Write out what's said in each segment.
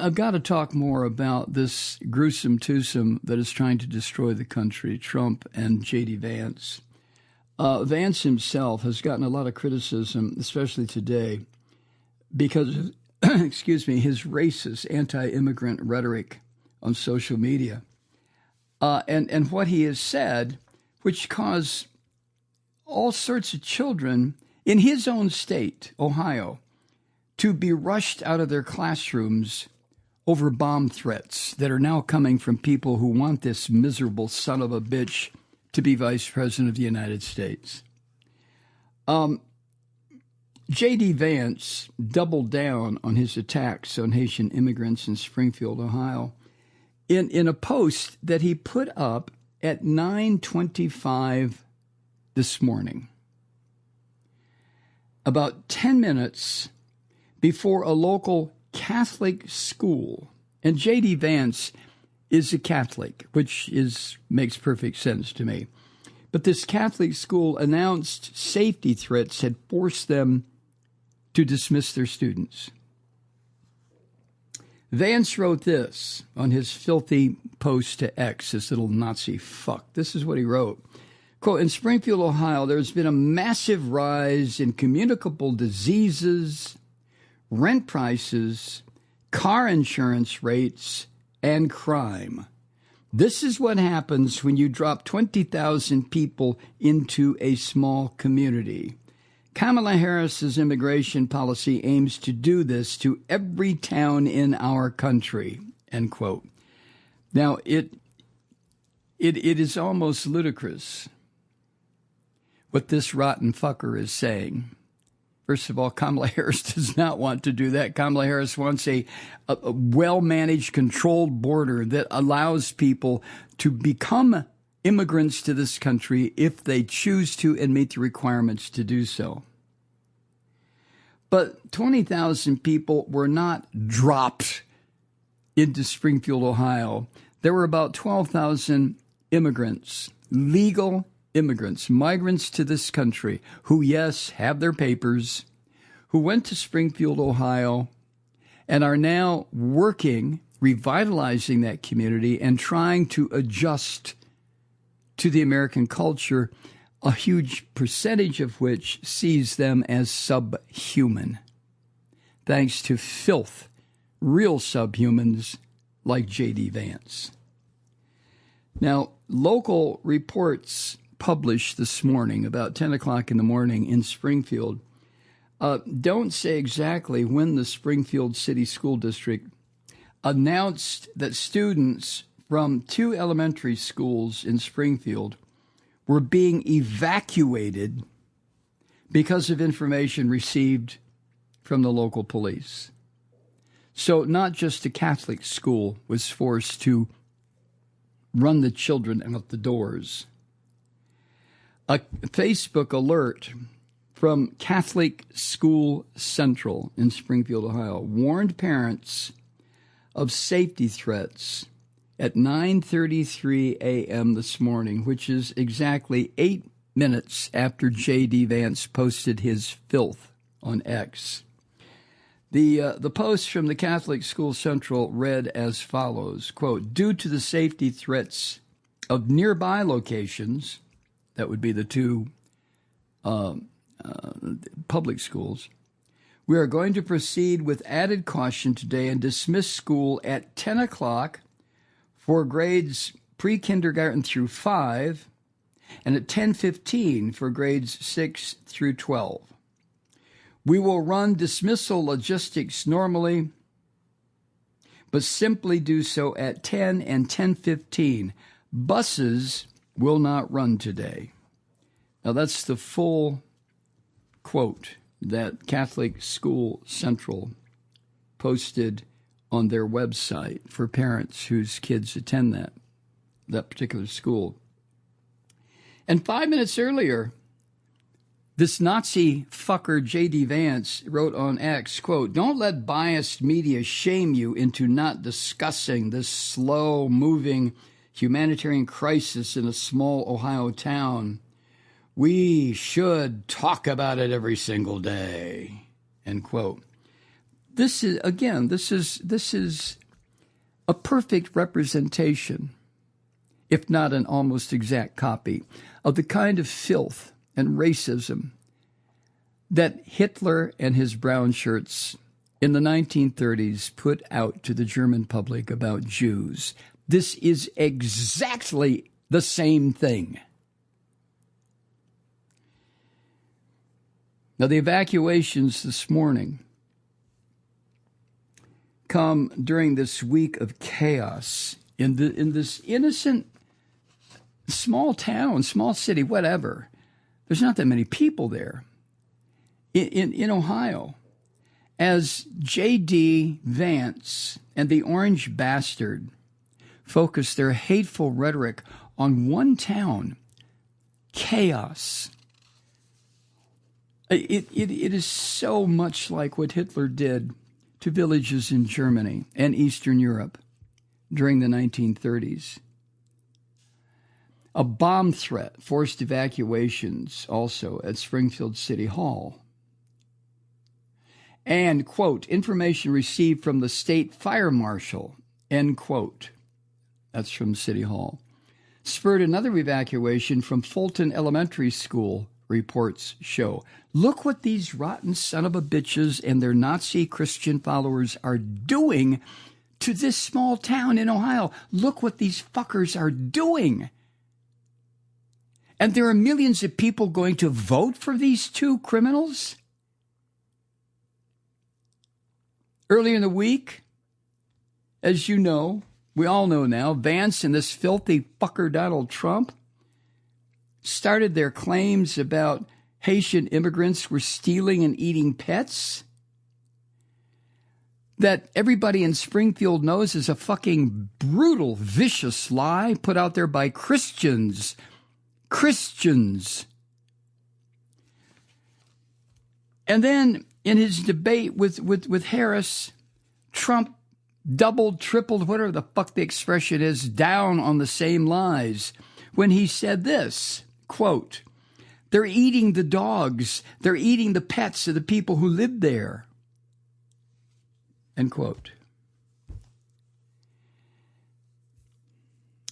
I've got to talk more about this gruesome twosome that is trying to destroy the country, Trump and J.D. Vance. Vance himself has gotten a lot of criticism, especially today, because of, excuse me, his racist anti-immigrant rhetoric on social media. And what he has said, which caused all sorts of children in his own state, Ohio, to be rushed out of their classrooms over bomb threats that are now coming from people who want this miserable son of a bitch to be vice president of the United States. J.D. Vance doubled down on his attacks on Haitian immigrants in Springfield, Ohio, in a post that he put up at 9:25 this morning, about 10 minutes before a local Catholic school. And J.D. Vance is a Catholic, which makes perfect sense to me. But this Catholic school announced safety threats had forced them to dismiss their students. Vance wrote this on his filthy post to X, this little Nazi fuck. This is what he wrote. Quote, in Springfield, Ohio, there's been a massive rise in communicable diseases, rent prices, car insurance rates, and crime. This is what happens when you drop 20,000 people into a small community. Kamala Harris's immigration policy aims to do this to every town in our country, end quote. Now, it is almost ludicrous what this rotten fucker is saying. First of all, Kamala Harris does not want to do that. Kamala Harris wants a well-managed, controlled border that allows people to become immigrants to this country if they choose to and meet the requirements to do so. But 20,000 people were not dropped into Springfield, Ohio. There were about 12,000 immigrants, legal immigrants, migrants to this country who, yes, have their papers, who went to Springfield, Ohio, and are now working, revitalizing that community and trying to adjust to the American culture, a huge percentage of which sees them as subhuman, thanks to filth, real subhumans like J.D. Vance. Now, local reports published this morning, about 10 o'clock in the morning in Springfield, don't say exactly when the Springfield City School District announced that students from 2 elementary schools in Springfield were being evacuated because of information received from the local police. So not just a Catholic school was forced to run the children out the doors. A Facebook alert from Catholic School Central in Springfield, Ohio, warned parents of safety threats at 9:33 a.m. this morning, which is exactly 8 minutes after J.D. Vance posted his filth on X. The post from the Catholic School Central read as follows, quote, due to the safety threats of nearby locations, that would be the 2 public schools, we are going to proceed with added caution today and dismiss school at 10 o'clock for grades pre-kindergarten through 5 and at 10:15 for grades 6 through 12. We will run dismissal logistics normally, but simply do so at 10 and 10:15. Buses will not run today. Now, that's the full quote that Catholic School Central posted on their website for parents whose kids attend that particular school. And 5 minutes earlier, this Nazi fucker J.D. Vance wrote on X, quote, don't let biased media shame you into not discussing this slow-moving humanitarian crisis in a small Ohio town. We should talk about it every single day, end quote. This is a perfect representation, if not an almost exact copy, of the kind of filth and racism that Hitler and his brown shirts in the 1930s put out to the German public about Jews. This is exactly the same thing. Now, the evacuations this morning come during this week of chaos in this innocent small town, small city, whatever. There's not that many people there in Ohio. As J.D. Vance and the Orange Bastard focus their hateful rhetoric on one town, chaos. It is so much like what Hitler did to villages in Germany and Eastern Europe during the 1930s. A bomb threat forced evacuations also at Springfield City Hall. And, quote, information received from the state fire marshal, end quote. That's from City Hall. Spurred another evacuation from Fulton Elementary School, reports show. Look what these rotten son of a bitches and their Nazi Christian followers are doing to this small town in Ohio. Look what these fuckers are doing. And there are millions of people going to vote for these two criminals? Earlier in the week, as you know, we all know now, Vance and this filthy fucker Donald Trump started their claims about Haitian immigrants were stealing and eating pets. That everybody in Springfield knows is a fucking brutal, vicious lie put out there by Christians. Christians. And then in his debate with Harris, Trump doubled, tripled, whatever the fuck the expression is, down on the same lies when he said this, quote, they're eating the dogs, they're eating the pets of the people who live there, end quote.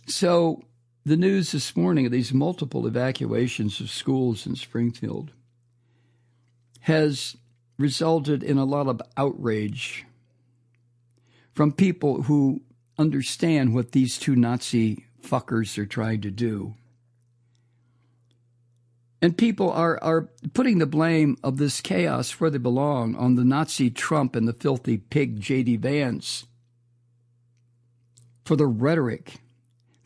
So the news this morning of these multiple evacuations of schools in Springfield has resulted in a lot of outrage from people who understand what these two Nazi fuckers are trying to do. And people are putting the blame of this chaos where they belong on the Nazi Trump and the filthy pig J.D. Vance for the rhetoric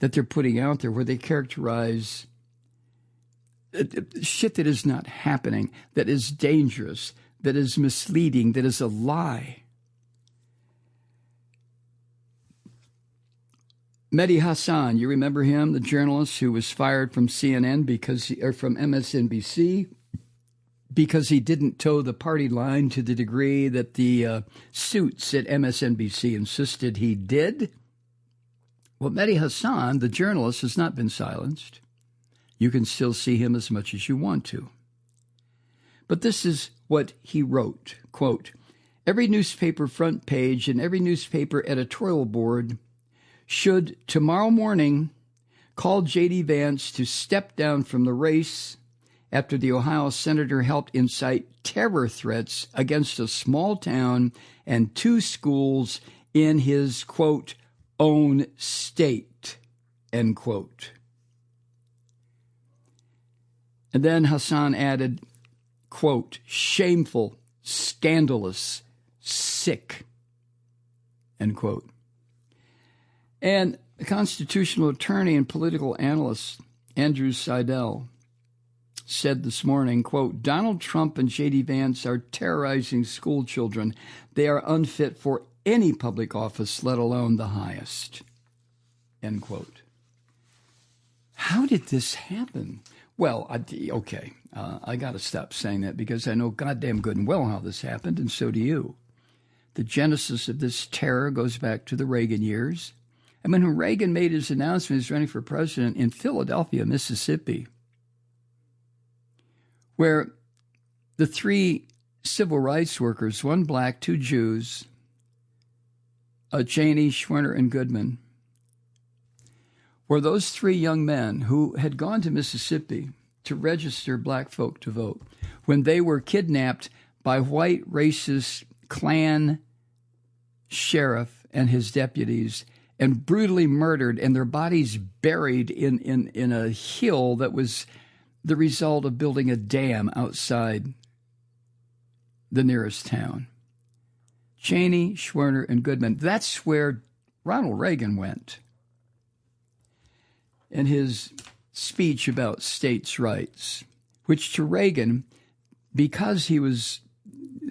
that they're putting out there where they characterize shit that is not happening, that is dangerous, that is misleading, that is a lie. Mehdi Hasan, you remember him, the journalist who was fired from CNN or from MSNBC because he didn't toe the party line to the degree that the suits at MSNBC insisted he did? Well, Mehdi Hasan, the journalist, has not been silenced. You can still see him as much as you want to. But this is what he wrote, quote, every newspaper front page and every newspaper editorial board should tomorrow morning call J.D. Vance to step down from the race after the Ohio senator helped incite terror threats against a small town and two schools in his, quote, own state, end quote. And then Hasan added, quote, shameful, scandalous, sick, end quote. And the constitutional attorney and political analyst Andrew Seidel said this morning, quote, Donald Trump and J.D. Vance are terrorizing school children. They are unfit for any public office, let alone the highest, end quote. How did this happen? Well, I got to stop saying that because I know goddamn good and well how this happened, and so do you. The genesis of this terror goes back to the Reagan years. I mean, when Reagan made his announcement he's running for president in Philadelphia, Mississippi, where the three civil rights workers, one black, two Jews, Cheney, Schwerner, and Goodman, were those three young men who had gone to Mississippi to register black folk to vote when they were kidnapped by white racist Klan sheriff and his deputies and brutally murdered, and their bodies buried in a hill that was the result of building a dam outside the nearest town. Cheney, Schwerner, and Goodman. That's where Ronald Reagan went in his speech about states' rights, which to Reagan, because he was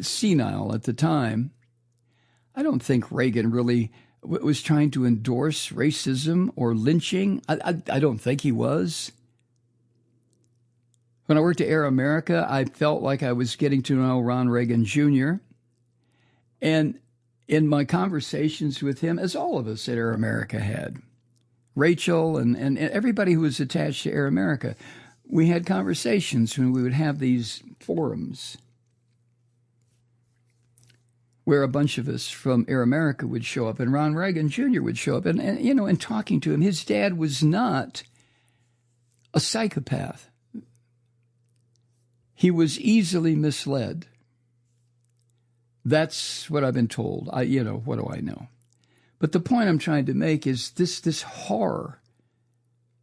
senile at the time, I don't think Reagan really was trying to endorse racism or lynching. I don't think he was. When I worked at Air America, I felt like I was getting to know Ron Reagan Jr. And in my conversations with him, as all of us at Air America had, Rachel and everybody who was attached to Air America, we had conversations when we would have these forums where a bunch of us from Air America would show up, and Ron Reagan Jr. would show up. And talking to him, his dad was not a psychopath. He was easily misled. That's what I've been told. What do I know? But the point I'm trying to make is this horror.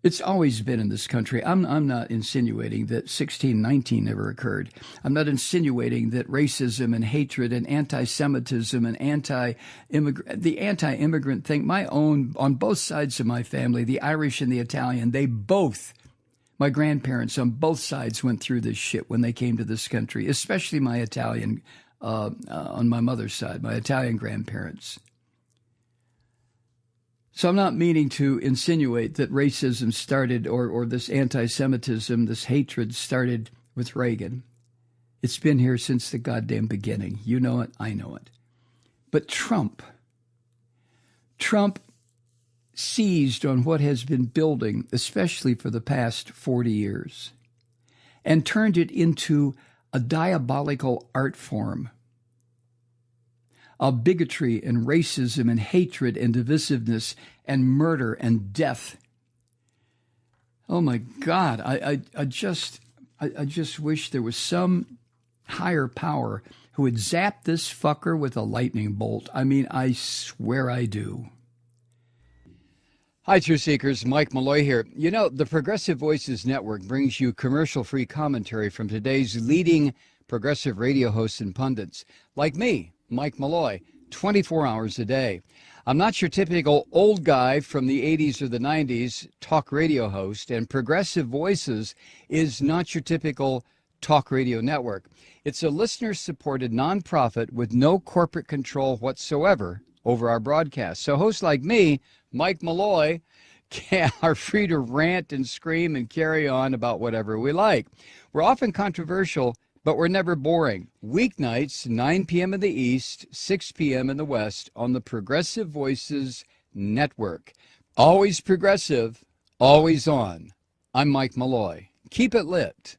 It's always been in this country. I'm not insinuating that 1619 never occurred. I'm not insinuating that racism and hatred and anti-Semitism and the anti-immigrant thing, on both sides of my family, the Irish and the Italian, my grandparents on both sides went through this shit when they came to this country, especially my Italian, on my mother's side, my Italian grandparents. So I'm not meaning to insinuate that racism started or this anti-Semitism, this hatred started with Reagan. It's been here since the goddamn beginning. You know it, I know it. But Trump seized on what has been building, especially for the past 40 years, and turned it into a diabolical art form of bigotry and racism and hatred and divisiveness and murder and death. Oh my God, I just wish there was some higher power who would zap this fucker with a lightning bolt. I mean, I swear I do. Hi, Truth Seekers. Mike Malloy here. You know, the Progressive Voices Network brings you commercial-free commentary from today's leading progressive radio hosts and pundits, like me, Mike Malloy, 24 hours a day. I'm not your typical old guy from the 80s or the 90s talk radio host, and Progressive Voices is not your typical talk radio network. It's a listener-supported nonprofit with no corporate control whatsoever over our broadcast. So hosts like me, Mike Malloy, are free to rant and scream and carry on about whatever we like. We're often controversial, but we're never boring. Weeknights, 9 p.m. in the East, 6 p.m. in the West on the Progressive Voices Network. Always progressive, always on. I'm Mike Malloy. Keep it lit.